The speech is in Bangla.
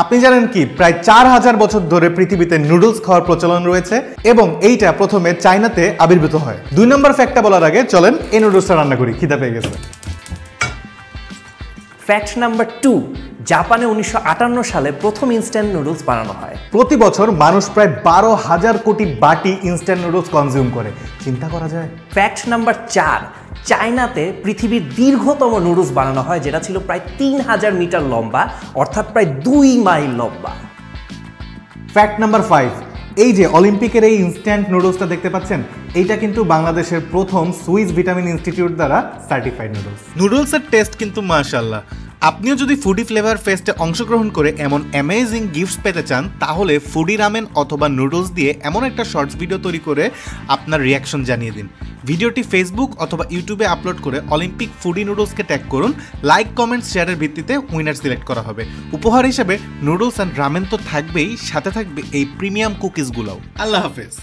আপনি জানেন কি প্রায় 4000 বছর ধরে পৃথিবীতে নুডলস খাওয়ার প্রচলন রয়েছে এবং এইটা প্রথমে চায়নাতে আবির্ভূত হয়। 2 নম্বর ফ্যাক্টটা বলার আগে চলেন এই নুডলসটা রান্না করি, খিদা পেয়ে গেছে। ফ্যাক্ট নাম্বার 2, জাপানে 1958 সালে প্রথম ইনস্ট্যান্ট নুডলস বানানো হয়। প্রতি বছর মানুষ প্রায় 12,000 কোটি বাটি ইনস্ট্যান্ট নুডলস কনজিউম করে, চিন্তা করা যায়। ফ্যাক্ট নাম্বার 4, চায়নাতে পৃথিবীর দীর্ঘতম নুডলস বানানো হয়, যেটা ছিল প্রায় 3000 মিটার লম্বা, অর্থাৎ প্রায় 2 মাইল লম্বা। ফ্যাক্ট নাম্বার 5, এই যে অলিম্পিকের এই ইনস্ট্যান্ট নুডলসটা দেখতে পাচ্ছেন, এইটা কিন্তু বাংলাদেশের প্রথম সুইস ভিটামিন ইনস্টিটিউট দ্বারা সার্টিফাইড নুডলস। নুডলসের টেস্ট কিন্তু মাশাআল্লাহ। আপনিও যদি ফুডি ফ্লেভার ফেস্টে অংশগ্রহণ করে এমন অ্যামেজিং গিফটস পেতে চান, তাহলে ফুডি রামেন অথবা নুডলস দিয়ে এমন একটা শর্টস ভিডিও তৈরি করে আপনার রিয়াকশন জানিয়ে দিন। ভিডিওটি ফেসবুক অথবা ইউটিউবে আপলোড করে অলিম্পিক ফুডি নুডলসকে ট্যাগ করুন। লাইক, কমেন্ট, শেয়ারের ভিত্তিতে উইনার সিলেক্ট করা হবে। উপহার হিসেবে নুডলস অ্যান্ড রামেন তো থাকবেই, সাথে থাকবে এই প্রিমিয়াম কুকিজগুলোও। আল্লাহ হাফেজ।